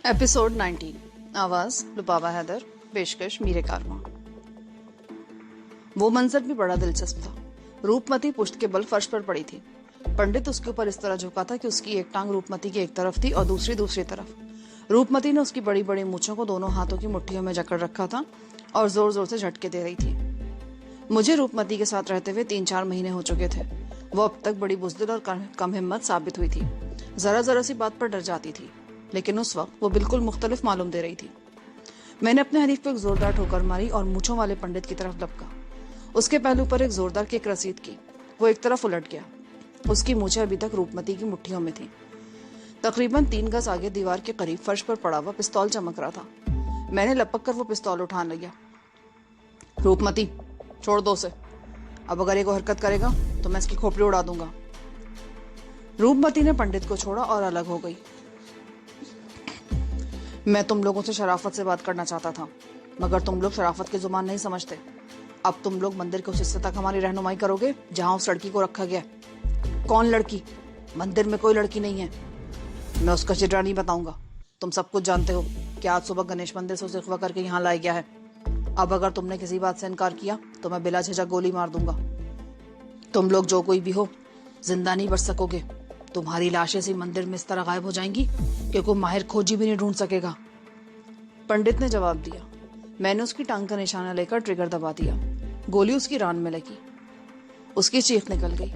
Episode 19। आवाज लुबाबा हैदर, पेशकश मीरे कारवां। वो मंजर भी बड़ा दिलचस्प था। रूपमती पुश्त के बल फर्श पर पड़ी थी। पंडित उसके ऊपर इस तरह झुका था कि उसकी एक टांग रूपमती की एक तरफ थी और दूसरी तरफ। रूपमती ने उसकी बड़ी बड़ी मूंछों को दोनों हाथों की मुट्ठियों में जकड़ रखा था और जोर जोर से झटके दे रही थी। मुझे रूपमती के साथ रहते हुए 3-4 महीने हो चुके थे। वो अब तक बड़ी बुज़दिल और कम हिम्मत साबित हुई थी। जरा सी बात पर डर जाती थी, लेकिन उस वक्त वो बिल्कुल मुख्तलिफ मालूम दे रही थी। मैंने अपने हरीफ को एक जोरदार ठोकर मारी और मूंछों वाले पंडित की तरफ लपका। उसके पहलू पर एक जोरदार किक रसीद की। वो एक तरफ उलट गया। उसकी मूंछें अभी तक रूपमती की मुट्ठियों में थी। तकरीबन 3 गज आगे दीवार के करीब फर्श पर पड़ा हुआ पिस्तौल चमक रहा था। मैंने लपक कर वो पिस्तौल उठा लिया। रूपमती, छोड़ दो उसे। अब अगर ये कोई हरकत करेगा तो मैं इसकी खोपड़ी उड़ा दूंगा। रूपमती ने पंडित को छोड़ा और अलग हो गई। मैं तुम लोगों से शराफत से बात करना चाहता था, मगर तुम लोग शराफत की जुबान नहीं समझते। अब तुम लोग मंदिर के उस हिस्से तक हमारी रहनुमाई करोगे जहां उस लड़की को रखा गया। कौन लड़की? मंदिर में कोई लड़की नहीं है। मैं उसका चिट्ठा नहीं बताऊंगा। तुम सब कुछ जानते हो कि आज सुबह गणेश मंदिर से उसे अगवा करके यहाँ लाया गया है। अब अगर तुमने किसी बात से इनकार किया तो मैं बिला झिझक गोली मार दूंगा। तुम लोग जो कोई भी हो, जिंदा नहीं बच सकोगे। तुम्हारी लाशें इसी मंदिर में इस तरह गायब हो जाएंगी कि कोई माहिर खोजी भी नहीं ढूंढ सकेगा। पंडित ने जवाब दिया। मैंने उसकी टांग का निशाना लेकर ट्रिगर दबा दिया। गोली उसकी रान में लगी। उसकी चीख निकल गई।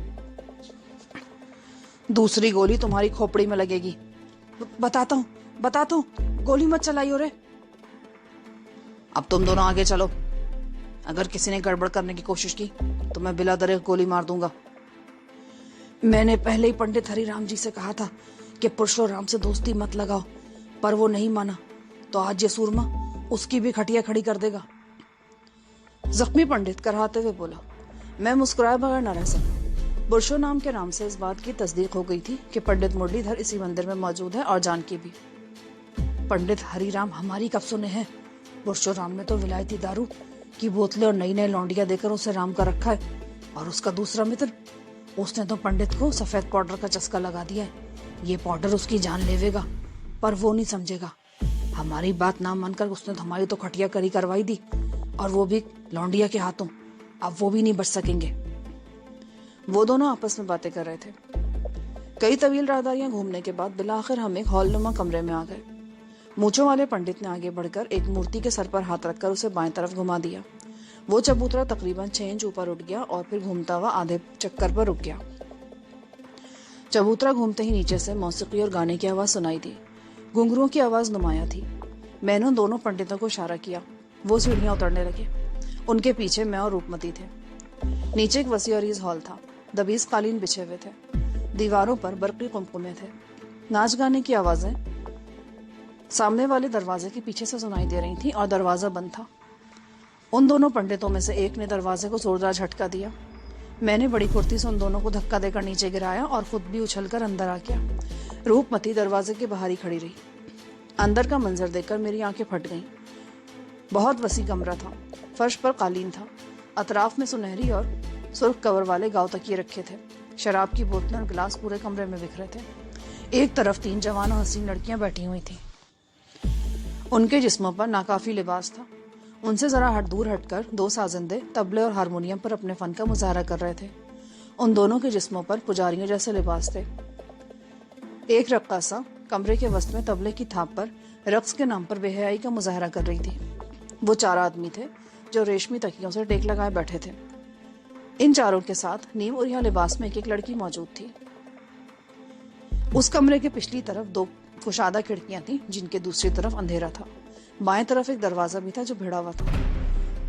दूसरी गोली तुम्हारी खोपड़ी में लगेगी। बताता हूँ, गोली मत चलाइयो रे। अब तुम दोनों आगे चलो। अगर किसी ने गड़बड़ करने की कोशिश की तो मैं बिला दरेक गोली मार दूंगा। मैंने पहले ही पंडित हरिराम जी से कहा था कि परशुराम से दोस्ती मत लगाओ, पर वो नहीं माना, तो आज ये सूरमा उसकी भी खटिया खड़ी कर देगा। जख्मी पंडित कराहते हुए बोला। मैं मुस्कुराए बगैर न रह सका। परशुराम के नाम से इस बात की तस्दीक हो गई थी कि पंडित मुरलीधर इसी मंदिर में मौजूद है और जानकी भी। पंडित हरिराम हमारी कब सुने हैं? परशुराम ने तो विलायती दारू की बोतलें और नई नई लौंडियां देकर उसे राम का रखा है। और उसका दूसरा मित्र, उसने तो पंडित को सफेद पाउडर का चस्का लगा दिया है। ये पाउडर उसकी जान लेवेगा, पर वो नहीं समझेगा। हमारी बात ना मानकर उसने हमारी तो खटिया करी करवाई दी, और वो भी लौंडिया के हाथों। अब वो भी नहीं बच सकेंगे। वो दोनों आपस में बातें कर रहे थे। कई तवील राहदारियां घूमने के बाद बिलाखिर हम एक हॉलनुमा कमरे में आ गए। मूंछों वाले पंडित ने आगे बढ़कर एक मूर्ति के सर पर हाथ रखकर उसे बाएं तरफ घुमा दिया। वो चबूतरा तकरीबन 6 इंच ऊपर उठ गया और फिर घूमता हुआ आधे चक्कर पर रुक गया। चबूतरा घूमते ही नीचे से मौसीकी और गाने की आवाज सुनाई दी। घुंघरुओं की आवाज नुमाया थी। मैंने उन दोनों पंडितों को इशारा किया। वो सीढ़ियां उतरने लगे। उनके पीछे मैं और रूपमती थे। नीचे एक वसी अरीज हॉल था। दबीज कालीन बिछे हुए थे। दीवारों पर बरकी कुमकुमे थे। नाच गाने की आवाजें सामने वाले दरवाजे के पीछे से सुनाई दे रही थी और दरवाजा बंद था। उन दोनों पंडितों में से एक ने दरवाजे को जोरदार झटका दिया। मैंने बड़ी फुर्ती से उन दोनों को धक्का देकर नीचे गिराया और खुद भी उछलकर अंदर आ गया। रूपमती दरवाजे के बाहर ही खड़ी रही। अंदर का मंजर देखकर मेरी आंखें फट गईं। बहुत वसी कमरा था। फर्श पर कालीन था। अतराफ में सुनहरी और सुर्ख कवर वाले गांव तकिए रखे थे। शराब की बोतलें और गिलास पूरे कमरे में बिखरे थे। एक तरफ 3 जवान और हसीन लड़कियां बैठी हुई थी। उनके जिस्मों पर नाकाफी लिबास था। उनसे जरा दूर हटकर 2 साजिंदे तबले और हारमोनियम पर अपने फन का मुजाहरा कर रहे थे। उन दोनों के जिस्मों पर पुजारियों जैसे लिबास थे। एक रक्कासा कमरे के वस्त में तबले की थाप पर रक्स के नाम पर बेहयाई का मुजाहरा कर रही थी। वो 4 आदमी थे जो रेशमी तकियों से टेक लगाए बैठे थे। इन चारों के साथ नीम उरिया लिबास में एक लड़की मौजूद थी। उस कमरे के पिछली तरफ 2 कुशादा खिड़कियां थी, जिनके दूसरी तरफ अंधेरा था। बाएं तरफ एक दरवाजा भी था जो भिड़ा हुआ था,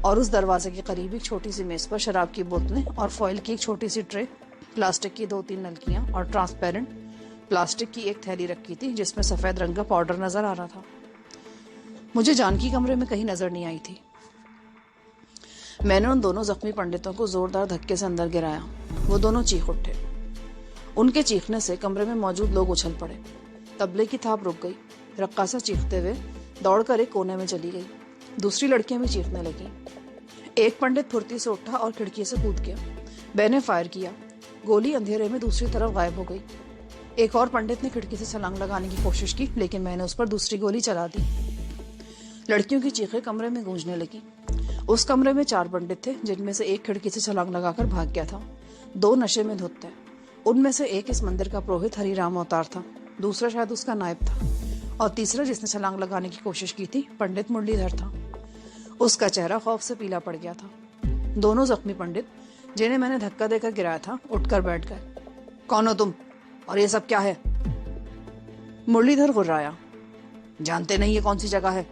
और उस दरवाजे के करीब एक छोटी सी मेज पर शराब की बोतलें और फॉइल की एक छोटी सी ट्रे, प्लास्टिक की 2-3 नलकियां और ट्रांसपेरेंट प्लास्टिक की एक थैली रखी थी जिसमें सफेद रंग का पाउडर नजर आ रहा था। मुझे जानकी कमरे में कहीं नजर नहीं आई थी। मैंने उन दोनों जख्मी पंडितों को जोरदार धक्के से अंदर गिराया। वो दोनों चीख उठे। उनके चीखने से कमरे में मौजूद लोग उछल पड़े। तबले की थाप रुक गई। रक्कासा चीखते हुए दौड़कर एक कोने में चली गई। दूसरी लड़कियां भी चीखने लगी। एक पंडित फुर्ती से उठा और खिड़की से कूद गया। मैंने फायर किया। गोली अंधेरे में दूसरी तरफ गायब हो गई। एक और पंडित ने खिड़की से छलांग लगाने की कोशिश की, लेकिन मैंने उस पर दूसरी गोली चला दी। लड़कियों की चीखें कमरे में गूंजने लगी। उस कमरे में 4 पंडित थे, जिनमें से एक खिड़की से छलांग लगाकर भाग गया था। 2 नशे में धुत थे। उनमें से एक इस मंदिर का पुरोहित हरिराम अवतार था, दूसरा शायद उसका नायब था, और तीसरा जिसने छलांग लगाने की कोशिश की थी पंडित मुरलीधर था। उसका चेहरा खौफ से पीला पड़ गया था। दोनों जख्मी पंडित, जिन्हें मैंने धक्का देकर गिराया था, उठकर बैठ गए। कौन हो तुम और ये सब क्या है? मुरलीधर गुर्राया। जानते नहीं ये कौन सी जगह है?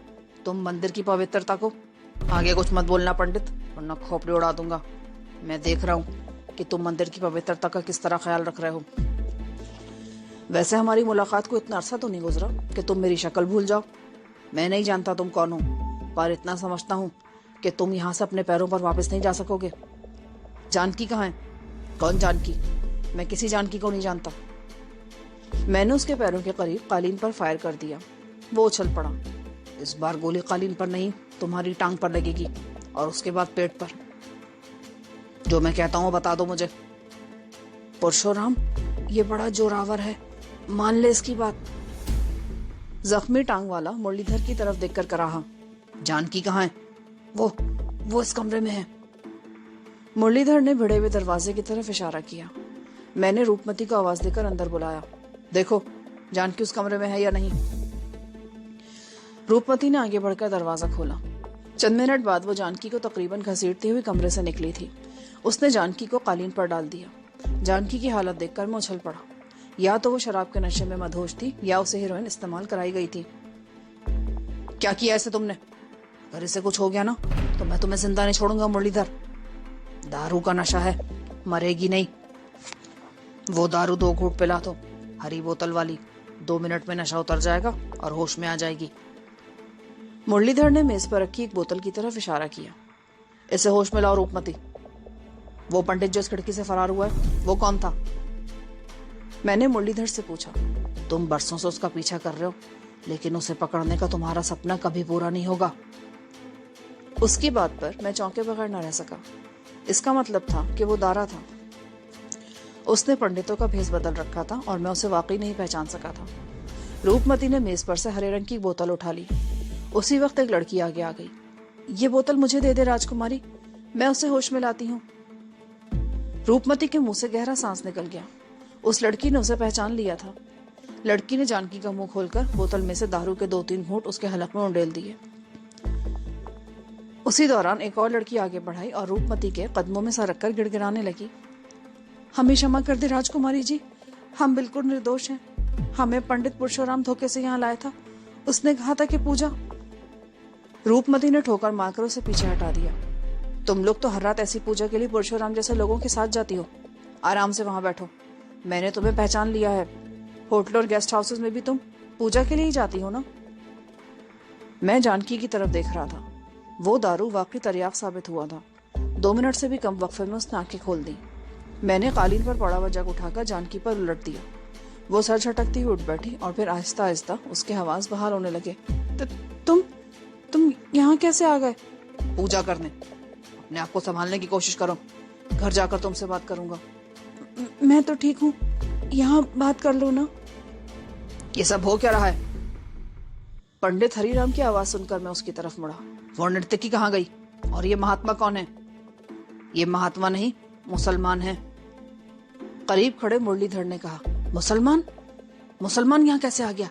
तुम मंदिर की पवित्रता को। आगे कुछ मत बोलना पंडित, वरना खोपड़ी उड़ा दूंगा। मैं देख रहा हूं कि तुम मंदिर की पवित्रता का किस तरह ख्याल रख रहे हो। वैसे हमारी मुलाकात को इतना अरसा तो नहीं गुजरा कि तुम मेरी शक्ल भूल जाओ। मैं नहीं जानता तुम कौन हो, पर इतना समझता हूं कि तुम यहां से अपने पैरों पर वापस नहीं जा सकोगे। जानकी कहाँ है? कौन जानकी? मैं किसी जानकी को नहीं जानता। मैंने उसके पैरों के करीब कालीन पर फायर कर दिया। वो उछल पड़ा। इस बार गोली कालीन पर नहीं, तुम्हारी टांग पर लगेगी, और उसके बाद पेट पर। जो मैं कहता हूं बता दो मुझे। परशुराम, ये बड़ा जोरावर है, मान ले इसकी बात। जख्मी टांग वाला मुरलीधर की तरफ देखकर कराहा। जानकी कहाँ है? वो इस कमरे में है। मुरलीधर ने भिड़े हुए दरवाजे की तरफ इशारा किया। मैंने रूपमती को आवाज देकर अंदर बुलाया। देखो, जानकी उस कमरे में है या नहीं? रूपमती ने आगे बढ़कर दरवाजा खोला। चंद मिनट बाद वो जानकी को तकरीबन घसीटती हुई कमरे से निकली थी। उसने जानकी को कालीन पर डाल दिया। जानकी की हालत देखकर मैं उछल पड़ा। या तो वो शराब के नशे में मदहोश थी, या उसे हीरोइन इस्तेमाल कराई गई थी। क्या किया ऐसे तुमने? अगर इसे कुछ हो गया ना, तो मैं तुम्हें जिंदा नहीं छोड़ूंगा मुरलीधर। दारू का नशा है, मरेगी नहीं। वो दारू 2 घूंट पिला दो, हरी बोतल वाली। 2 मिनट में नशा उतर जाएगा और होश में आ जाएगी। मुरलीधर ने मेज पर रखी एक बोतल की तरफ इशारा किया। इसे होश में लाओ रूपमती। वो पंडित जो इस खिड़की से फरार हुआ है, वो कौन था? मैंने मुरलीधर से पूछा। तुम बरसों से उसका पीछा कर रहे हो, लेकिन उसे पकड़ने का तुम्हारा सपना कभी पूरा नहीं होगा। उसकी बात पर मैं चौंके बगैर न रह सका। इसका मतलब था कि वो दारा था। उसने पंडितों का भेष बदल रखा था और मैं उसे वाकई नहीं पहचान सका था। रूपमती ने मेज पर से हरे रंग की बोतल उठा ली। उसी वक्त एक लड़की आगे आ गई। ये बोतल मुझे दे दे राजकुमारी, मैं उसे होश में लाती हूँ। रूपमती के मुंह से गहरा सांस निकल गया। उस लड़की ने उसे पहचान लिया था। लड़की ने जानकी का मुंह खोलकर बोतल में से दारू के 2-3 घूंट उसके हलक में उंडेल दिए। उसी दौरान एक और लड़की आगे बढ़ाई और रूपमती के कदमों में सर रखकर गिड़गिड़ाने लगी। हमें क्षमा कर दे राजकुमारी जी, हम बिल्कुल निर्दोष हैं। हमें पंडित परशुराम धोखे से यहाँ लाया था। उसने कहा था कि पूजा। रूपमती ने ठोकर मारकर उसे पीछे हटा दिया। तुम लोग तो हर रात ऐसी पूजा के लिए परशुराम जैसे लोगों के साथ जाती हो। आराम से वहां बैठो, मैंने तुम्हें पहचान लिया है। होटल और गेस्ट हाउसेस में भी तुम पूजा के लिए ही जाती हो ना? मैं जानकी की तरफ देख रहा था। वो दारू वाकई तरियाक साबित हुआ था। 2 मिनट से भी कम वक्फे में उसने आंखें खोल दी। मैंने कालीन पर पड़ा हुआ जग उठाकर जानकी पर उलट दिया। वो सर झटकती हुई उठ बैठी और फिर आहिस्ता आहिस्ता उसके आवाज बहाल होने लगे। तुम यहाँ कैसे आ गए? पूजा करने। अपने आप को संभालने की कोशिश करो, घर जाकर तुमसे बात करूंगा। मैं तो ठीक हूँ, यहाँ बात कर लो ना। ये सब हो क्या रहा है? पंडित हरिराम की आवाज सुनकर मैं उसकी तरफ मुड़ा। वो नर्तकी कहाँ गई? और ये महात्मा कौन है? ये महात्मा नहीं, मुसलमान है। करीब खड़े मुरलीधर ने कहा। मुसलमान यहाँ कैसे आ गया?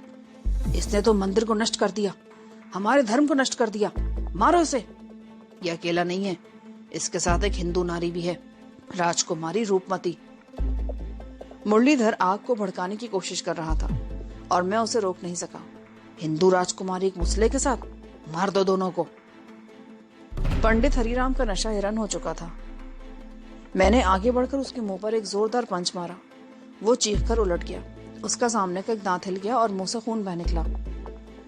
इसने तो मंदिर को नष्ट कर दिया, हमारे धर्म को नष्ट कर दिया। मारो इसे। ये अकेला नहीं है, इसके साथ एक हिंदू नारी भी है, राजकुमारी रूपमती। मुरलीधर आग को भड़काने की कोशिश कर रहा था और मैं उसे रोक नहीं सका। हिंदू राजकुमारी एक मुसले के साथ? मार दो दोनों को। पंडित हरिराम का नशा हिरन हो चुका था। मैंने आगे बढ़कर उसके मुंह पर एक जोरदार पंच मारा। वो चीख कर उलट गया। उसका सामने का एक दांत हिल गया और मुंह से खून बह निकला।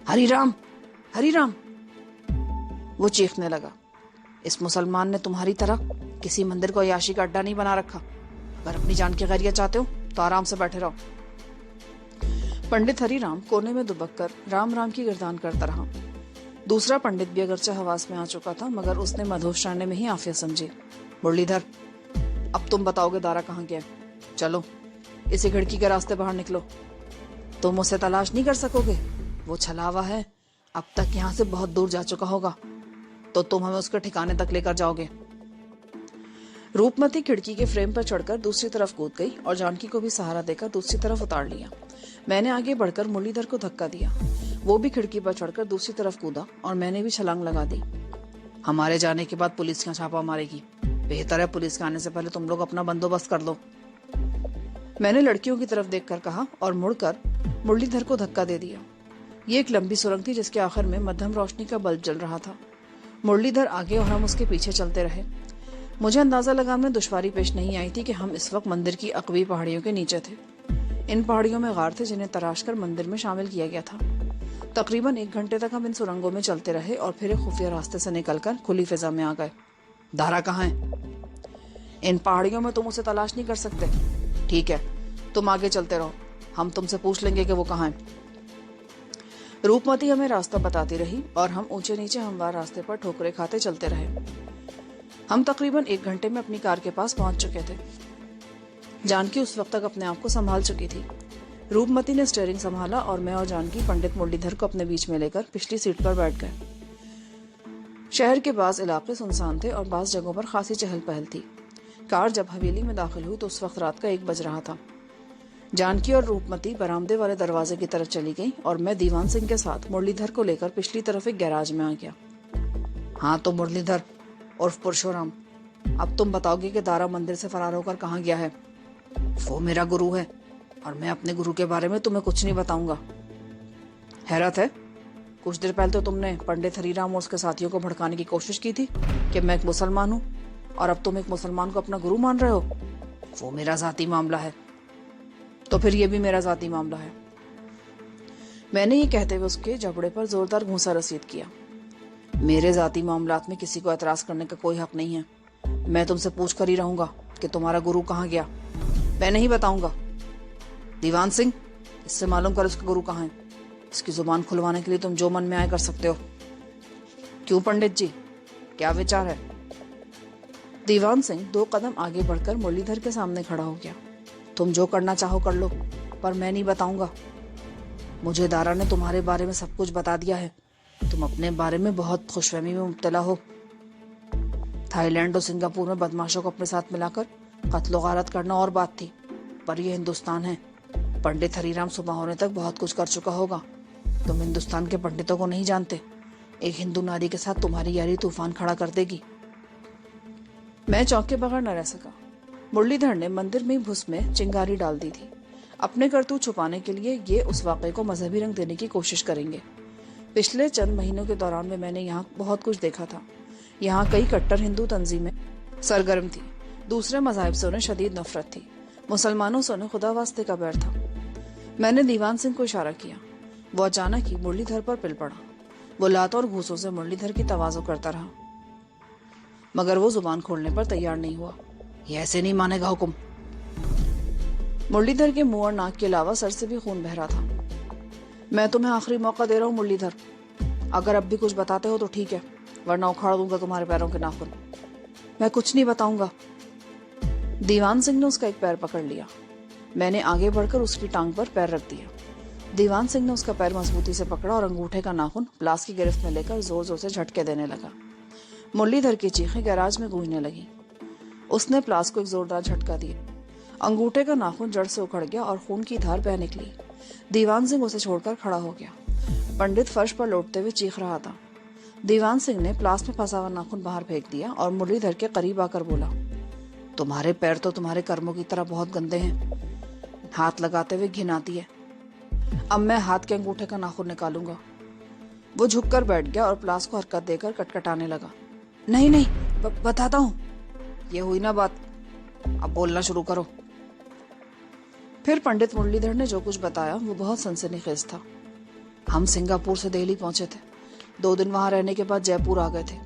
हरिराम, हरिराम! वो चीखने लगा। इस मुसलमान ने तुम्हारी तरह किसी मंदिर को अय्याशी का अड्डा नहीं बना रखा। अगर अपनी जान की खैरियत चाहते हो तो आराम से बैठे रहो। पंडित हरिराम कोने में दुबक कर राम राम की गिरदान करता रहा। दूसरा पंडित भी अगरचे हवास में आ चुका था, मगर उसने मधोश राणे में ही आफिया समझी। मुरलीधर, अब तुम बताओगे दारा कहाँ गया? चलो इसी खिड़की के रास्ते बाहर निकलो। तुम उसे तलाश नहीं कर सकोगे, वो छलावा है, अब तक यहाँ से बहुत दूर जा चुका होगा, तो तुम हमें उसके ठिकाने तक लेकर जाओगे। रूपमती खिड़की के फ्रेम पर चढ़कर दूसरी तरफ कूद गई और जानकी को भी सहारा देकर दूसरी तरफ उतार लिया। मैंने आगे बढ़कर मुरलीधर को धक्का दिया, वो भी खिड़की पर चढ़कर दूसरी तरफ कूदा और मैंने भी छलांग लगा दी। हमारे जाने के बाद पुलिस क्या छापा मारेगी, बेहतर है पुलिस के आने से पहले तुम लोग अपना बंदोबस्त कर लो। मैंने लड़कियों की तरफ देखकर कहा और मुड़कर मुरलीधर को धक्का दे दिया। ये एक लंबी सुरंग थी जिसके आखिर में मध्यम रोशनी का बल्ब जल रहा था। मुरलीधर आगे और हम उसके पीछे चलते रहे। मुझे अंदाजा लगाने में दुश्वारी पेश नहीं आई थी कि हम इस वक्त मंदिर की अकवी पहाड़ियों के नीचे थे। इन पहाड़ियों में गार थे जिन्हें तराशकर मंदिर में शामिल किया गया था। तकरीबन 1 घंटे तक हम इन सुरंगों में चलते रहे और फिर एक खुफिया रास्ते से निकलकर खुली फिजा में आ गए। दारा कहाँ है? इन पहाड़ियों में तुम उसे तलाश नहीं कर सकते। ठीक है, तुम आगे चलते रहो, हम तुमसे पूछ लेंगे कि वो कहाँ है। रूपमती हमें रास्ता बताती रही और हम ऊंचे नीचे हमवार रास्ते पर ठोकरे खाते चलते रहे। हम तकरीबन 1 घंटे में अपनी कार के पास पहुंच चुके थे। जानकी उस वक्त तक अपने आप को संभाल चुकी थी। रूपमती ने स्टीयरिंग संभाला और मैं और जानकी पंडित मुरलीधर को अपने बीच में लेकर पिछली सीट पर बैठ गए। शहर के बाज इलाके सुनसान थे और बाज जगहों पर खासी चहल पहल थी। कार जब हवेली में दाखिल हुई तो उस वक्त रात का 1 बज रहा था। जानकी और रूपमती बरामदे वाले दरवाजे की तरफ चली गई और मैं दीवान सिंह के साथ मुरलीधर को लेकर पिछली तरफ एक गैराज में आ गया। हाँ तो मुरलीधर उर्फ पुरुषोत्तम, अब तुम बताओगे कि दारा मंदिर से फरार होकर कहाँ गया है? वो मेरा गुरु है और मैं अपने गुरु के बारे में तुम्हें कुछ नहीं बताऊंगा। हैरत है, कुछ देर पहले तो तुमने पंडित हरीराम और उसके साथियों को भड़काने की कोशिश की थी कि मैं एक मुसलमान हूँ, और अब तुम एक मुसलमान को अपना गुरु मान रहे हो। वो मेरा जाती मामला है। तो फिर ये भी मेरा जाती मामला है। मैंने ये कहते हुए उसके जबड़े पर जोरदार घूंसा रसीद किया। मेरे जाती मामलात में किसी को एतराज करने का कोई हक नहीं है। मैं तुमसे पूछ कर ही रहूंगा कि तुम्हारा गुरु कहाँ गया। मैं नहीं बताऊंगा। दीवान सिंह, इससे मालूम कर उसका गुरु कहाँ है। इसकी जुबान खुलवाने के लिए तुम जो मन में आए कर सकते हो। क्यों पंडित जी, क्या विचार है? दीवान सिंह 2 कदम आगे बढ़कर मुरलीधर के सामने खड़ा हो गया। तुम जो करना चाहो कर लो, पर मैं नहीं बताऊंगा। मुझे दारा ने तुम्हारे बारे में सब कुछ बता दिया है। तुम अपने बारे में बहुत खुशफहमी में मुब्तला हो। थाईलैंड और सिंगापुर में बदमाशों को अपने साथ मिलाकर कत्ल गारत करना और बात थी, पर यह हिंदुस्तान है। पंडित हरीराम सुबह होने तक बहुत कुछ कर चुका होगा। तुम हिंदुस्तान के पंडितों को नहीं जानते। एक हिंदू नारी के साथ तुम्हारी यारी तूफान खड़ा कर देगी। मैं चौंके बगैर न रह सका। मुरलीधर ने मंदिर में भुस में चिंगारी डाल दी थी। अपने करतूत छुपाने के लिए ये उस वाक़े को मजहबी रंग देने की कोशिश करेंगे। पिछले चंद महीनों के दौरान में मैंने यहाँ बहुत कुछ देखा था। यहाँ कई कट्टर हिंदू तंजीमें सरगर्म थी। दूसरे मज़ाहिब से उन्हें शदीद नफरत थी। मुसलमानों से उन्हें खुदा वास्ते का बैर था। मैंने दीवान सिंह को इशारा किया। वो अचानक ही मुरलीधर पर पिल पड़ा। वो लातों और घूसों से मुरलीधर की तवाज़ो करता रहा, मगर वो जुबान खोलने पर तैयार नहीं हुआ। ये ऐसे नहीं मानेगा हुक्म। मुरलीधर के मुंह और नाक के अलावा सर से भी खून बह रहा था। मैं तुम्हें आखिरी मौका दे रहा हूँ मुरलीधर, अगर अब भी कुछ बताते हो तो ठीक है, वरना उखाड़ दूंगा तुम्हारे पैरों के नाखून। मैं कुछ नहीं बताऊंगा। दीवान सिंह ने उसका एक पैर पकड़ लिया। मैंने आगे बढ़कर उसकी टांग पर पैर रख दिया। दीवान सिंह ने उसका पैर मजबूती से पकड़ा और अंगूठे का नाखून प्लास की गिरफ्त में लेकर जोर जोर से झटके देने लगा। मुरलीधर की चीखें गैराज में गूंजने लगी। उसने प्लास को एक जोरदार झटका दिया। अंगूठे का नाखून जड़ से उखड़ गया और खून की धार बह निकली। दीवान सिंह उसे छोड़कर खड़ा हो गया। पंडित फर्श पर लौटते हुए चीख रहा था। दीवान सिंह ने प्लास में फंसा हुआ नाखून बाहर फेंक दिया और मुरलीधर के करीब आकर बोला, तुम्हारे पैर तो तुम्हारे कर्मों की तरह बहुत गंदे हैं। हाथ लगाते हुए घिन आती है। अब मैं हाथ के अंगूठे का नाखून निकालूंगा। वो झुककर बैठ गया और प्लास को हरकत देकर कटकटाने लगा। नहीं नहीं, बताता हूँ। ये हुई ना बात, अब बोलना शुरू करो। फिर पंडित मुरलीधर ने जो कुछ बताया वो बहुत सनसनीखेज था। हम सिंगापुर से दिल्ली पहुंचे थे। 2 दिन वहां रहने के बाद जयपुर आ गए थे।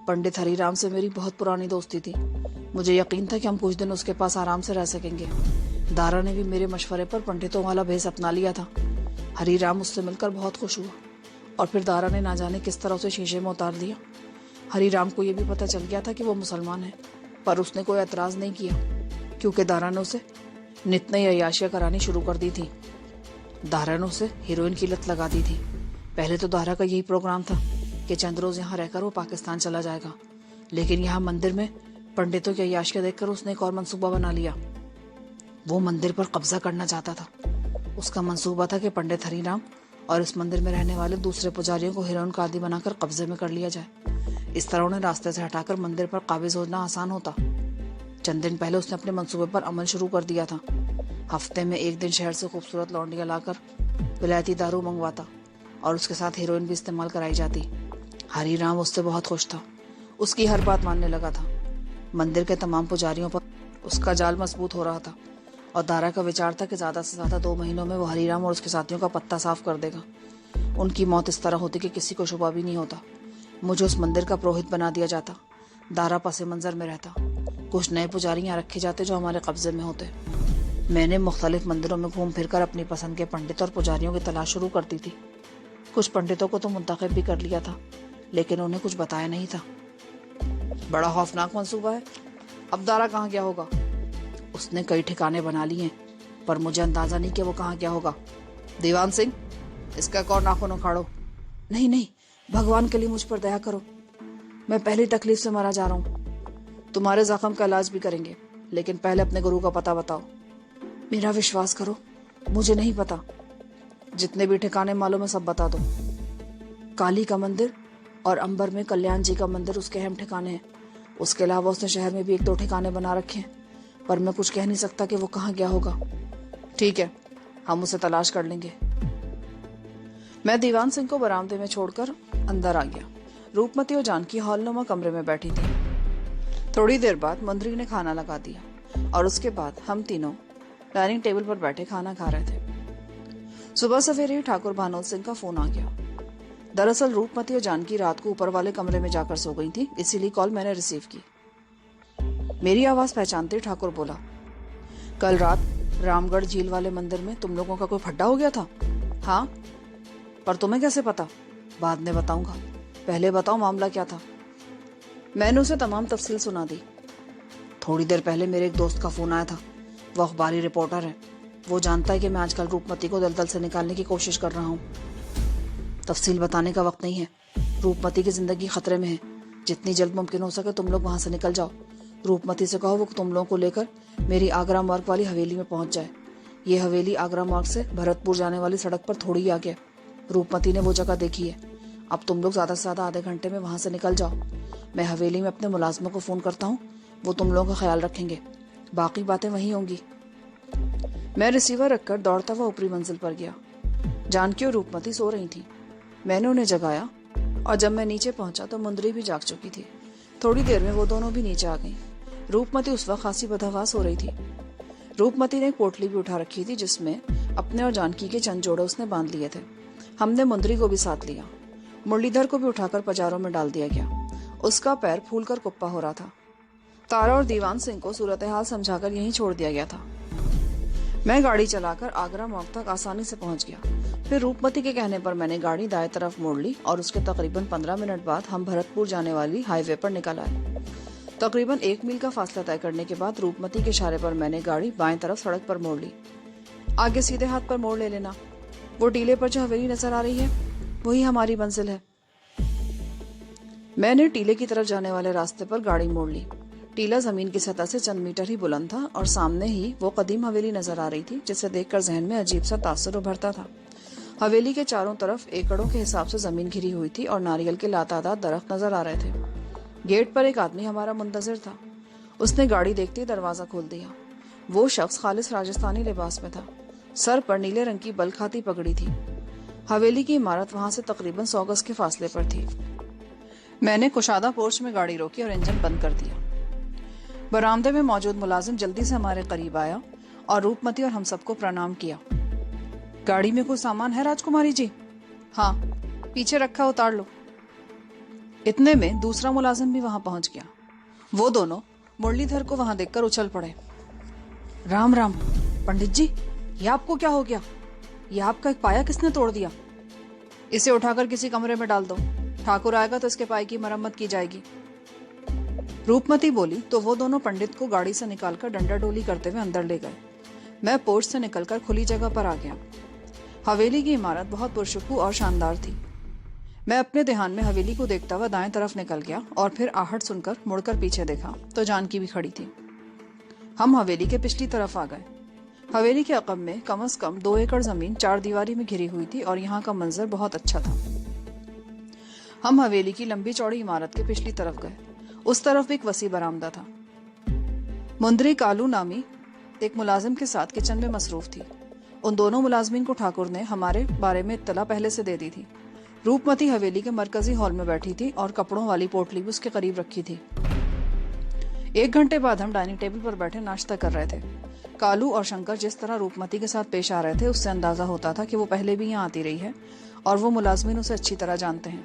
पंडित हरीराम से मेरी बहुत पुरानी दोस्ती थी। मुझे यकीन था कि हम कुछ दिन उसके पास आराम से रह सकेंगे। दारा ने भी मेरे मशवरे पर पंडितों वाला भेष अपना लिया था। हरीराम उससे मिलकर बहुत खुश हुआ और फिर दारा ने ना जाने किस तरह उसे शीशे में उतार दिया। हरीराम को यह भी पता चल गया था कि वो मुसलमान है, पर उसने कोई एतराज नहीं किया क्योंकि दारा ने उसे नित नई अय्याशियां करानी शुरू कर दी थी। दारा ने उसे हीरोइन की लत लगा दी थी। पहले तो दारा का यही प्रोग्राम था कि चंद रोज यहाँ रहकर वो पाकिस्तान चला जाएगा, लेकिन यहाँ मंदिर में पंडितों की अय्याशियां देखकर उसने एक और मंसूबा बना लिया। वो मंदिर पर कब्जा करना चाहता था। उसका मंसूबा था कि पंडित हरीराम और इस मंदिर में रहने वाले दूसरे पुजारियों को हीरोइन का आदी बनाकर कब्जे में कर लिया जाए। इस तरह उन्हें रास्ते से हटाकर मंदिर पर काबिज होना आसान होता। चंद दिन पहले उसने अपने मंसूबे पर अमल शुरू कर दिया था। हफ्ते में एक दिन शहर से खूबसूरत लौंडियां लाकर विलायती दारू मंगवाता और उसके साथ हीरोइन भी इस्तेमाल कराई जाती। हरीराम उससे बहुत खुश था, उसकी हर बात मानने लगा था। मंदिर के तमाम पुजारियों पर उसका जाल मजबूत हो रहा था और दारा का विचार था कि ज्यादा से ज्यादा 2 महीनों में वो हरीराम और उसके साथियों का पत्ता साफ कर देगा। उनकी मौत इस तरह होती कि किसी को शुबा भी नहीं होता। मुझे उस मंदिर का पुरोहित बना दिया जाता। दारा पसे मंजर में रहता। कुछ नए पुजारी यहाँ रखे जाते जो हमारे कब्जे में होते। मैंने मुख्तलिफ मंदिरों में घूम फिर कर अपनी पसंद के पंडित और पुजारियों की तलाश शुरू कर दी थी। कुछ पंडितों को तो मुंतखब भी कर लिया था, लेकिन उन्हें कुछ बताया नहीं था। बड़ा खौफनाक मंसूबा है। अब दारा कहाँ गया होगा? उसने कई ठिकाने बना लिए हैं, पर मुझे अंदाजा नहीं कि वो कहाँ गया होगा। दीवान सिंह, इसका एक और नाखून उखाड़ो। नहीं नहीं, भगवान के लिए मुझ पर दया करो। मैं पहली तकलीफ से मारा जा रहा हूँ। तुम्हारे जख्म का इलाज भी करेंगे, लेकिन पहले अपने गुरु का पता बताओ। मेरा विश्वास करो, मुझे नहीं पता। जितने भी ठिकाने मालूम है सब बता दो। काली का मंदिर और अंबर में कल्याण जी का मंदिर उसके अहम ठिकाने हैं। उसके अलावा उसने शहर में भी 1-2 ठिकाने बना रखे हैं, पर मैं कुछ कह नहीं सकता कि वो कहाँ गया होगा। ठीक है, हम उसे तलाश कर लेंगे। मैं दीवान सिंह को बरामदे में छोड़कर अंदर आ गया। रूपमती और जानकी हॉलनुमा कमरे में बैठी थी। थोड़ी देर बाद मंत्री ने खाना लगा दिया और उसके बाद हम तीनों डाइनिंग टेबल पर बैठे खाना खा रहे थे। सुबह सवेरे ही ठाकुर भानोद सिंह का फोन आ गया। दरअसल रूपमती और जानकी रात को ऊपर वाले कमरे में जाकर सो गई थी, इसीलिए कॉल मैंने रिसीव की। मेरी आवाज पहचानते ठाकुर बोला, कल रात रामगढ़ झील वाले मंदिर में तुम लोगों का कोई फड्डा हो गया था? हाँ, पर तुम्हें कैसे पता? बाद में बताऊंगा, पहले बताओ मामला क्या था। मैंने उसे तमाम तफसील सुना दी। थोड़ी देर पहले मेरे एक दोस्त का फोन आया था। वो अखबारी रिपोर्टर है। वो जानता है कि मैं आजकल रूपमती को दलदल से निकालने की कोशिश कर रहा हूँ। तफसील बताने का वक्त नहीं है। रूपमती की जिंदगी खतरे में है। जितनी जल्द मुमकिन हो सके तुम लोग वहां से निकल जाओ। रूपमती से कहो वो तुम लोगों को लेकर मेरी आगरा मार्ग वाली हवेली में पहुंच जाए। ये हवेली आगरा मार्ग से भरतपुर जाने वाली सड़क पर थोड़ी ही आगे। रूपमती ने वो जगह देखी है। अब तुम लोग ज्यादा से ज्यादा आधे घंटे में वहां से निकल जाओ। मैं हवेली में अपने मुलाजमों को फोन करता हूँ, वो तुम लोगों का ख्याल रखेंगे। बाकी बातें वहीं होंगी। मैं रिसीवर रखकर दौड़ता हुआ ऊपरी मंजिल पर गया। जानकी और रूपमती सो रही थी। मैंने उन्हें जगाया और जब मैं नीचे पहुंचा तो मुंदरी भी जाग चुकी थी। थोड़ी देर में वो दोनों भी नीचे आ गईं। रूपमती उस वक्त खासी बदहवास हो रही थी। रूपमती ने एक पोटली भी उठा रखी थी जिसमें अपने और जानकी के चंद जोड़े उसने बांध लिए थे। हमने मुंदरी को भी साथ लिया। मुरलीधर को भी उठाकर पजारों में डाल दिया गया। उसका पैर फूलकर कुप्पा हो रहा था। तारा और दीवान सिंह को सूरत हाल समझाकर यहीं छोड़ दिया गया था। मैं गाड़ी चलाकर आगरा मार्ग तक आसानी से पहुंच गया। फिर रूपमती के कहने पर मैंने गाड़ी दाएं तरफ मोड़ ली और उसके तकरीबन 15 मिनट बाद हम भरतपुर जाने वाली हाईवे पर निकल आए। तकरीबन 1 मील का फासला तय करने के बाद रूपमती के इशारे पर मैंने गाड़ी बाएं तरफ सड़क पर मोड़ ली। आगे सीधे हाथ पर मोड़ ले लेना। वो टीले पर जो हवेली नजर आ रही है वही हमारी मंजिल है। मैंने टीले की तरफ जाने वाले रास्ते पर गाड़ी मोड़ ली। टीला जमीन की सतह से चंद मीटर ही बुलंद था और सामने ही वो कदीम हवेली नजर आ रही थी जिसे देखकर जहन में अजीब सा तासुर उभरता था। हवेली के चारों तरफ एकड़ों के हिसाब से जमीन घिरी हुई थी और नारियल के लातादार दरख्त नजर आ रहे थे। गेट पर एक आदमी हमारा मुंतजिर था। उसने गाड़ी देखते ही दरवाजा खोल दिया। वो शख्स खालिस राजस्थानी लिबास में था। सर पर नीले रंग की बलखाती पगड़ी थी। हवेली की इमारत वहां से तकरीबन 100 गज के फासले पर थी। मैंने कुशादा पोर्च में गाड़ी रोकी और इंजन बंद कर दिया। बरामदे में मौजूद मुलाजिम जल्दी से हमारे करीब आया और रूपमती और हम सबको प्रणाम किया। गाड़ी में कोई सामान है राजकुमारी जी? हाँ, पीछे रखा, उतार लो। इतने में दूसरा मुलाजिम भी वहां पहुंच गया। वो दोनों मुरलीधर को वहां देखकर उछल पड़े। राम राम पंडित जी, ये आपको क्या हो गया? ये आपका एक पाया किसने तोड़ दिया? इसे उठाकर किसी कमरे में डाल दो, ठाकुर आएगा तो इसके पाए की मरम्मत की जाएगी। रूपमती बोली तो वो दोनों पंडित को गाड़ी से निकालकर डंडा डोली करते हुए अंदर ले गए। मैं पोर्च से निकलकर खुली जगह पर आ गया। हवेली की इमारत बहुत पुरशुकू और शानदार थी। मैं अपने ध्यान में हवेली को देखता हुआ दाएं तरफ निकल गया और फिर आहट सुनकर मुड़कर पीछे देखा तो जानकी भी खड़ी थी। हम हवेली के पिछली तरफ आ गए। हवेली के अकब में कम से कम 2 एकड़ जमीन 4 दीवारी में घिरी हुई थी और यहाँ का मंजर बहुत अच्छा था। हम हवेली की लंबी चौड़ी इमारत के पिछली तरफ गए। उस तरफ एक वसी बरामदा था। मुंदरी कालू नामी एक मुलाजिम के साथ किचन में मसरूफ थी। उन दोनों मुलाजमीन को ठाकुर ने हमारे बारे में इत्तला पहले से दे दी थी। रूपमती हवेली के मरकजी हॉल में बैठी थी और कपड़ों वाली पोटली भी उसके करीब रखी थी। 1 घंटे बाद हम डाइनिंग टेबल पर बैठे नाश्ता कर रहे थे। कालू और शंकर जिस तरह रूपमती के साथ पेश आ रहे थे उससे अंदाजा होता था कि वो पहले भी यहाँ आती रही है और वो मुलाजमीन उसे अच्छी तरह जानते हैं।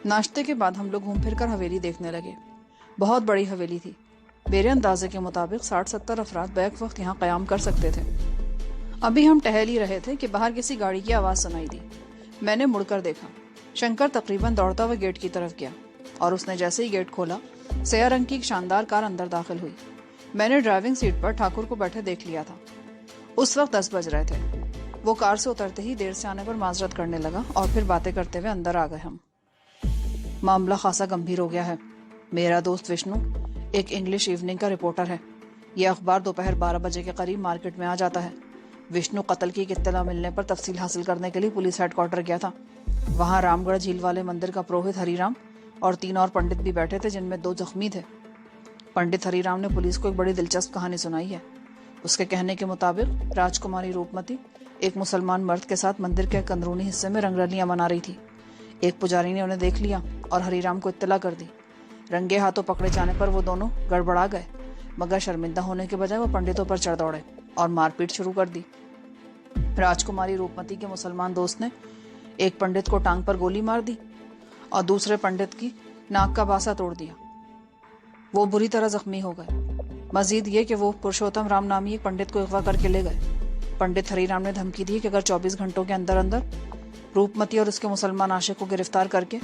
नाश्ते के बाद हम लोग घूम फिर कर हवेली देखने लगे। बहुत बड़ी हवेली थी। मेरे अंदाजे के मुताबिक 60-70 अफराद बैक वक्त यहाँ कयाम कर सकते थे। अभी हम टहल ही रहे थे कि बाहर किसी गाड़ी की आवाज सुनाई दी। मैंने मुड़कर देखा। शंकर तकरीबन दौड़ता हुआ गेट की तरफ गया और उसने जैसे ही गेट खोला सया रंग की एक शानदार कार अंदर दाखिल हुई। मैंने ड्राइविंग सीट पर ठाकुर को बैठे देख लिया था। उस वक्त 10 बज रहे थे। वो कार से उतरते ही देर से आने पर माजरत करने लगा और फिर बातें करते हुए अंदर आ गए हम। मामला खासा गंभीर हो गया है। मेरा दोस्त विष्णु एक इंग्लिश इवनिंग का रिपोर्टर है। यह अखबार दोपहर 12 बजे के करीब मार्केट में आ जाता है। विष्णु कत्ल की इत्तला मिलने पर तफसील हासिल करने के लिए पुलिस हेडक्वार्टर गया था। वहां रामगढ़ झील वाले मंदिर का पुरोहित हरिराम और 3 और पंडित भी बैठे थे, जिनमें 2 जख्मी थे। पंडित हरिराम ने पुलिस को एक बड़ी दिलचस्प कहानी सुनाई है। उसके कहने के मुताबिक राजकुमारी रूपमती एक मुसलमान मर्द के साथ मंदिर के एक अंदरूनी हिस्से में रंगरलियां मना रही थी। एक पुजारी ने उन्हें देख लिया और हरिराम को इत्तला कर दी। रंगे हाथों पकड़े जाने पर वो दोनों गड़बड़ा गए, मगर शर्मिंदा होने के बजाय वो पंडितों पर चढ़ दौड़े और मारपीट शुरू कर दी। राजकुमारी रूपमती के मुसलमान दोस्त ने एक पंडित को टांग पर गोली मार दी और दूसरे पंडित की नाक का बासा तोड़ दिया। वो बुरी तरह जख्मी हो गए। मजीद ये कि वो पुरुषोत्तम राम नामी एक पंडित को अगवा करके ले गए। पंडित हरिराम ने धमकी दी कि अगर 24 घंटों के अंदर अंदर रूपमती और उसके मुसलमान आशिक को गिरफ्तार करके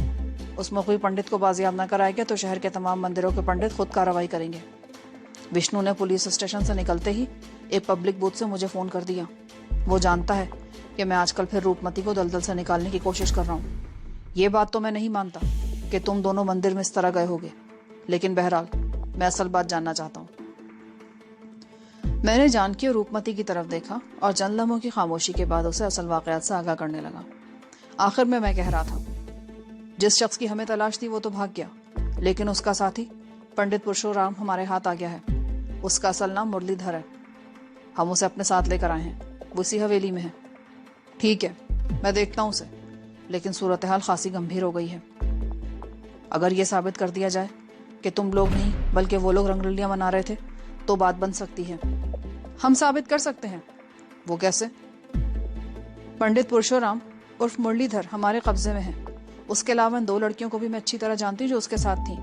उस मुखी पंडित को बाजियाब न कराएगा तो शहर के तमाम मंदिरों के पंडित खुद कार्रवाई करेंगे। विष्णु ने पुलिस स्टेशन से निकलते ही एक पब्लिक बूथ से मुझे फोन कर दिया। वो जानता है कि मैं आजकल फिर रूपमती को दलदल से निकालने की कोशिश कर रहा हूँ। ये बात तो मैं नहीं मानता कि तुम दोनों मंदिर में इस तरह गए होगे, लेकिन बहरहाल मैं असल बात जानना चाहता हूँ। मैंने जानकी और रूपमती की तरफ देखा और चंद लम्हों की खामोशी के बाद उसे असल वाकयात से आगाह करने लगा। आखिर में मैं कह रहा था, जिस शख्स की हमें तलाश थी वो तो भाग गया, लेकिन उसका साथी पंडित पुरुषोत्तम हमारे हाथ आ गया है। उसका असल नाम मुरलीधर है। हम उसे अपने साथ लेकर आए हैं। वो इसी हवेली में है। ठीक है, मैं देखता हूं उसे, लेकिन सूरत हाल खासी गंभीर हो गई है। अगर यह साबित कर दिया जाए कि तुम लोग नहीं बल्कि वो लोग रंगरलियां मना रहे थे तो बात बन सकती है। हम साबित कर सकते हैं। वो कैसे? पंडित पुरुषोत्तम उर्फ मुरलीधर हमारे कब्जे में है। उसके अलावा 2 लड़कियों को भी मैं अच्छी तरह जानती हूँ जो उसके साथ थी।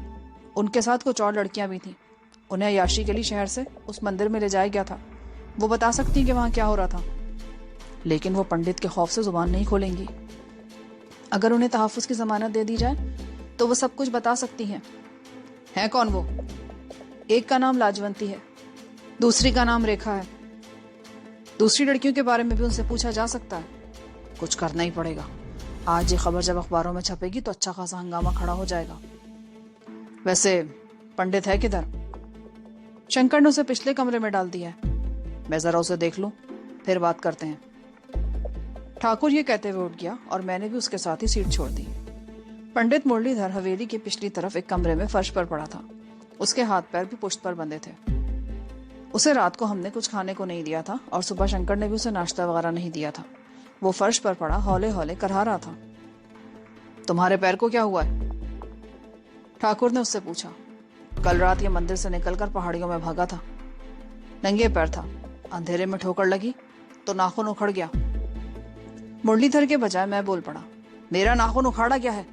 उनके साथ कुछ और लड़कियां भी थीं। उन्हें अय्याशी के लिए शहर से उस मंदिर में ले जाया गया था। वो बता सकती हैं कि वहां क्या हो रहा था, लेकिन वो पंडित के खौफ से जुबान नहीं खोलेंगी। अगर उन्हें तहफ्फुज़ की जमानत दे दी जाए तो वो सब कुछ बता सकती हैं। है कौन वो? एक का नाम लाजवंती है, दूसरी का नाम रेखा है। दूसरी लड़कियों के बारे में भी उनसे पूछा जा सकता है। कुछ करना ही पड़ेगा। आज ये खबर जब अखबारों में छपेगी तो अच्छा खासा हंगामा खड़ा हो जाएगा। वैसे पंडित है किधर? शंकर ने उसे पिछले कमरे में डाल दिया है। मैं जरा उसे देख लूं, फिर बात करते हैं। ठाकुर ये कहते हुए उठ गया और मैंने भी उसके साथ ही सीट छोड़ दी। पंडित मुरलीधर हवेली की पिछली तरफ एक कमरे में फर्श पर पड़ा था। उसके हाथ पैर भी पुश्त पर बंधे थे। उसे रात को हमने कुछ खाने को नहीं दिया था और सुबह शंकर ने भी उसे नाश्ता वगैरह नहीं दिया था। वो फर्श पर पड़ा हौले हौले करहा रहा था। तुम्हारे पैर को क्या हुआ है? ठाकुर ने उससे पूछा। कल रात ये मंदिर से निकलकर पहाड़ियों में भागा था। नंगे पैर था। अंधेरे में ठोकर लगी तो नाखून उखड़ गया। मुरलीधर के बजाय मैं बोल पड़ा। मेरा नाखून उखाड़ा क्या है?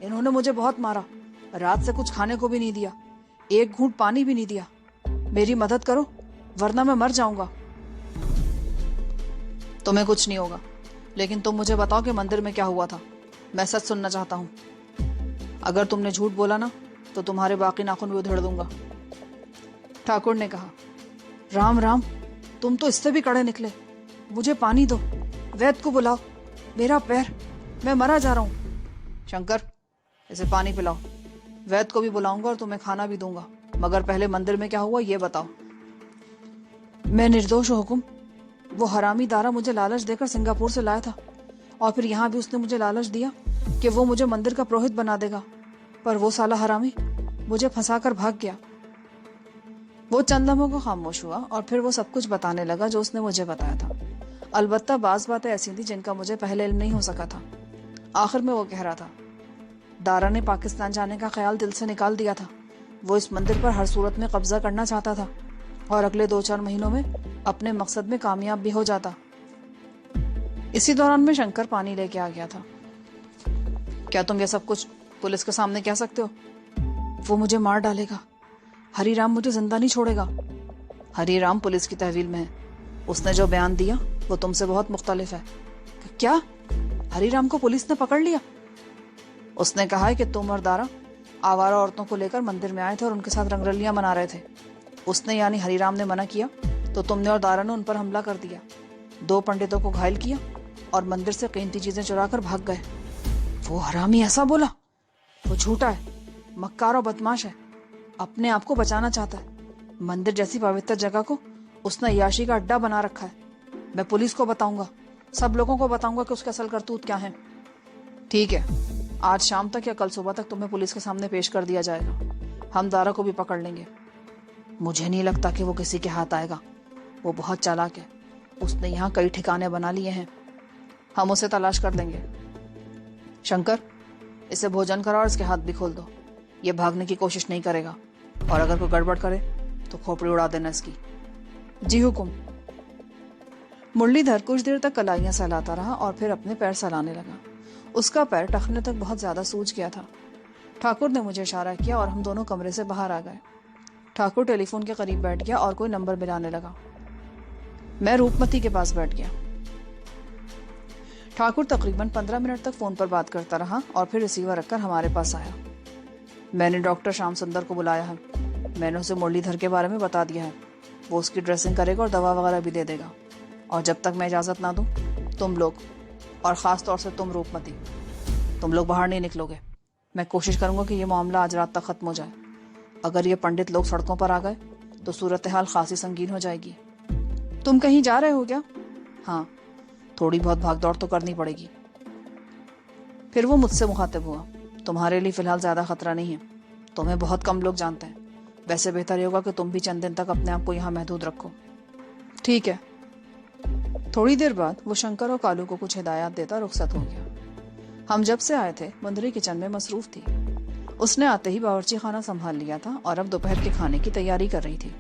इन्होंने मुझे बहुत मारा। रात से कुछ खाने को भी नहीं दिया, एक घूंट पानी भी नहीं दिया। मेरी मदद करो वरना मैं मर जाऊंगा। तुम्हें कुछ नहीं होगा, लेकिन तुम मुझे बताओ कि मंदिर में क्या हुआ था। मैं सच सुनना चाहता हूँ। अगर तुमने झूठ बोला ना तो तुम्हारे बाकी नाखून भी उधेड़ दूंगा। ठाकुर ने कहा, राम राम, तुम तो इससे भी कड़े निकले। मुझे पानी दो, वैद्य को बुलाओ, मेरा पैर, मैं मरा जा रहा हूं। शंकर, इसे पानी पिलाओ। वैद्य को भी बुलाऊंगा और तुम्हें खाना भी दूंगा, मगर पहले मंदिर में क्या हुआ ये बताओ। मैं निर्दोष हूं हुकुम। वो हरामी दारा मुझे लालच देकर सिंगापुर से लाया था और फिर यहाँ भी उसने मुझे लालच दिया कि वो मुझे मंदिर का पुरोहित बना देगा, पर वो साला हरामी मुझे फंसाकर भाग गया। वो चंद लम्हों को खामोश हुआ और फिर वो सब कुछ बताने लगा जो उसने मुझे बताया था। अलबत्ता बाज बातें ऐसी थी जिनका मुझे पहले इल्म नहीं हो सका था। आखिर में वो कह रहा था, दारा ने पाकिस्तान जाने का ख्याल दिल से निकाल दिया था। वो इस मंदिर पर हर सूरत में कब्जा करना चाहता था और अगले 2-4 महीनों में अपने मकसद में कामयाब भी हो जाता। इसी दौरान में शंकर पानी लेके आ गया था। क्या तुम ये सब कुछ पुलिस के सामने कह सकते हो? वो मुझे मार डालेगा। हरीराम मुझे जिंदा नहीं छोड़ेगा। हरीराम पुलिस की तहवील में है। उसने जो बयान दिया वो तुमसे बहुत मुख्तलिफ है। क्या? हरीराम को पुलिस ने पकड़ लिया? उसने कहा है कि तुम और दारा आवारा औरतों को लेकर मंदिर में आए थे और उनके साथ रंगरलियां मना रहे थे। उसने यानी हरीराम ने मना किया तो तुमने और दारा ने उन पर हमला कर दिया, 2 पंडितों को घायल किया और मंदिर से कीमती चीजें चुराकर भाग गए। वो हरामी ऐसा बोला? वो झूठा है, मक्कार और बदमाश है, अपने आप को बचाना चाहता है। मंदिर जैसी पवित्र जगह को उसने अय्याशी का अड्डा बना रखा है। मैं पुलिस को बताऊंगा, सब लोगों को बताऊंगा कि उसके असल करतूत क्या है। ठीक है, आज शाम तक या कल सुबह तक तुम्हें पुलिस के सामने पेश कर दिया जाएगा। हम दारा को भी पकड़ लेंगे। मुझे नहीं लगता कि वो किसी के हाथ आएगा। वो बहुत चालाक है। उसने यहाँ कई ठिकाने बना लिए हैं। हम उसे तलाश कर लेंगे। शंकर, इसे भोजन करो और इसके हाथ भी खोल दो। ये भागने की कोशिश नहीं करेगा और अगर कोई गड़बड़ करे तो खोपड़ी उड़ा देना इसकी। जी हुकुम। मुरलीधर कुछ देर तक कलाइयां सहलाता रहा और फिर अपने पैर सहलाने लगा। उसका पैर टखने तक बहुत ज्यादा सूज गया था। ठाकुर ने मुझे इशारा किया और हम दोनों कमरे से बाहर आ गए। ठाकुर टेलीफोन के करीब बैठ गया और कोई नंबर मिलाने लगा। मैं रूपमती के पास बैठ गया। ठाकुर तकरीबन 15 मिनट तक फोन पर बात करता रहा और फिर रिसीवर रखकर हमारे पास आया। मैंने डॉक्टर श्याम सुंदर को बुलाया है। मैंने उसे मुरलीधर के बारे में बता दिया है। वो उसकी ड्रेसिंग करेगा और दवा वगैरह भी दे देगा। और जब तक मैं इजाजत ना दूं, तुम लोग और खास तौर से तुम रूपमती, तुम लोग बाहर नहीं निकलोगे। मैं कोशिश करूंगा कि ये मामला आज रात तक खत्म हो जाए। अगर ये पंडित लोग सड़कों पर आ गए तो सूरत हाल खासी संगीन हो जाएगी। तुम कहीं जा रहे हो क्या? हाँ, थोड़ी बहुत भागदौड़ तो करनी पड़ेगी। फिर वो मुझसे मुखातिब हुआ, तुम्हारे लिए फिलहाल ज्यादा खतरा नहीं है। तुम्हें बहुत कम लोग जानते हैं। वैसे बेहतर होगा कि तुम भी चंद दिन तक अपने आप को यहाँ महदूद रखो। ठीक है। थोड़ी देर बाद वो शंकर और कालू को कुछ हिदायत देता रुखसत हो गया। हम जब से आए थे मुंदरी किचन में मसरूफ थी। उसने आते ही बावर्ची खाना संभाल लिया था और अब दोपहर के खाने की तैयारी कर रही थी।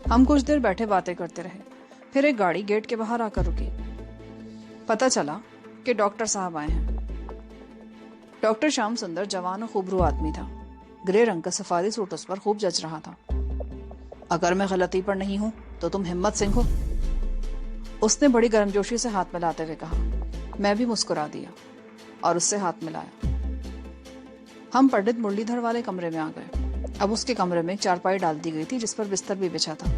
हम कुछ देर बैठे बातें करते रहे। फिर एक गाड़ी गेट के बाहर आकर रुकी। पता चला कि डॉक्टर साहब आए हैं। डॉक्टर श्याम सुंदर जवान और खूबरू आदमी था। ग्रे रंग का सफारी सूट उस पर खूब जच रहा था। अगर मैं गलती पर नहीं हूं तो तुम हिम्मत सिंह हो? उसने बड़ी गर्मजोशी से हाथ मिलाते हुए कहा। मैं भी मुस्कुरा दिया और उससे हाथ मिलाया। हम पंडित मुरलीधर वाले कमरे में आ गए। अब उसके कमरे में एक चारपाई डाल दी गई थी जिस पर बिस्तर भी बिछा था।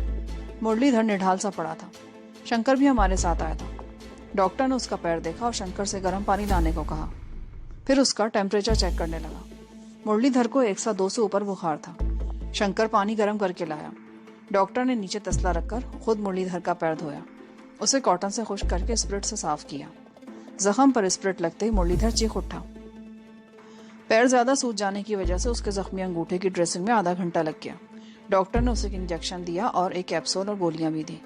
मुरलीधर निढाल सा पड़ा था। शंकर भी हमारे साथ आया था। डॉक्टर ने उसका पैर देखा और शंकर से गर्म पानी लाने को कहा। फिर उसका टेम्परेचर चेक करने लगा। मुरलीधर को 102 से ऊपर बुखार था। शंकर पानी गर्म करके लाया। डॉक्टर ने नीचे तसला रखकर खुद मुरलीधर का पैर धोया। उसे कॉटन से खुश्क करके स्प्रिट से साफ किया। जख्म पर स्प्रिट लगते ही मुरलीधर चीख उठा। पैर ज्यादा सूज जाने की वजह से उसके जख्मी अंगूठे की ड्रेसिंग में आधा घंटा लग गया। डॉक्टर ने उसे एक इंजेक्शन दिया और एक कैप्सूल और गोलियां भी दी।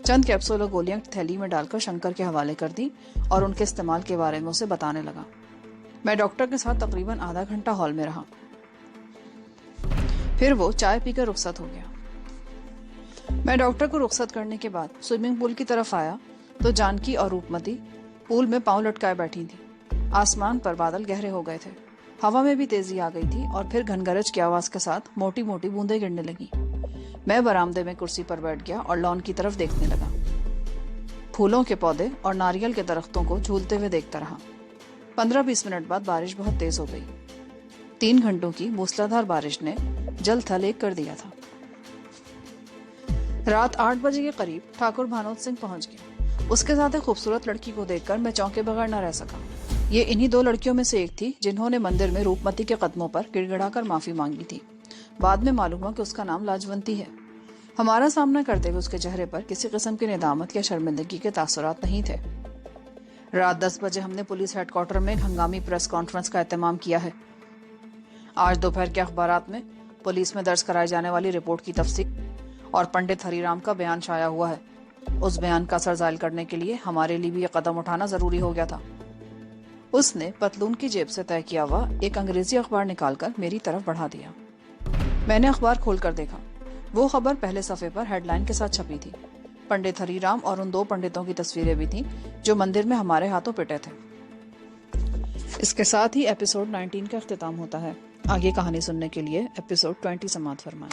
चंद कैप्सूल और गोलियां थैली में डालकर शंकर के हवाले कर दी और उनके इस्तेमाल के बारे में उसे बताने लगा। मैं डॉक्टर के साथ तकरीबन आधा घंटा हॉल में रहा। फिर वो चाय पीकर रुखसत हो गया। मैं डॉक्टर को रुखसत करने के बाद स्विमिंग पूल की तरफ आया तो जानकी और रूपमती पूल में पांव लटकाए बैठी थी। आसमान पर बादल गहरे हो गए थे। हवा में भी तेजी आ गई थी और फिर घनगरज की आवाज के साथ मोटी मोटी बूंदें गिरने लगी। मैं बरामदे में कुर्सी पर बैठ गया और लॉन की तरफ देखने लगा। फूलों के पौधे और नारियल के दरख्तों को झूलते हुए देखता रहा। 15-20 मिनट बाद बारिश बहुत तेज हो गई। 3 घंटों की मूसलाधार बारिश ने जल थल एक कर दिया था। रात 8 बजे के करीब ठाकुर भानोद सिंह पहुंच गया। उसके साथ एक खूबसूरत लड़की को देखकर मैं चौंके बगैर न रह सका। ये इन्हीं 2 लड़कियों में से एक थी जिन्होंने मंदिर में रूपमती के कदमों पर गिड़गिड़ाकर माफी मांगी थी। बाद में मालूम हुआ कि उसका नाम लाजवंती है। हमारा सामना करते हुए उसके चेहरे पर किसी किस्म की निदामत या शर्मिंदगी के तासुरात नहीं थे। रात 10 बजे हमने पुलिस हेडक्वार्टर में एक हंगामी प्रेस कॉन्फ्रेंस का एहतमाम किया है। आज दोपहर के अखबारात में पुलिस में दर्ज कराई जाने वाली रिपोर्ट की तफसील और पंडित हरिराम का बयान शाया हुआ है। उस बयान का असर जाहिर करने के लिए हमारे लिए भी यह कदम उठाना जरूरी हो गया था। उसने पतलून की जेब से तय किया हुआ एक अंग्रेजी अखबार निकालकर मेरी तरफ बढ़ा दिया। मैंने अखबार खोलकर देखा। वो खबर पहले सफे पर हेडलाइन के साथ छपी थी। पंडित हरिराम और उन 2 पंडितों की तस्वीरें भी थीं जो मंदिर में हमारे हाथों पिटे थे। इसके साथ ही एपिसोड 19 का अख्तिताम होता है। आगे कहानी सुनने के लिए एपिसोड 20 समाप्त फरमाएं।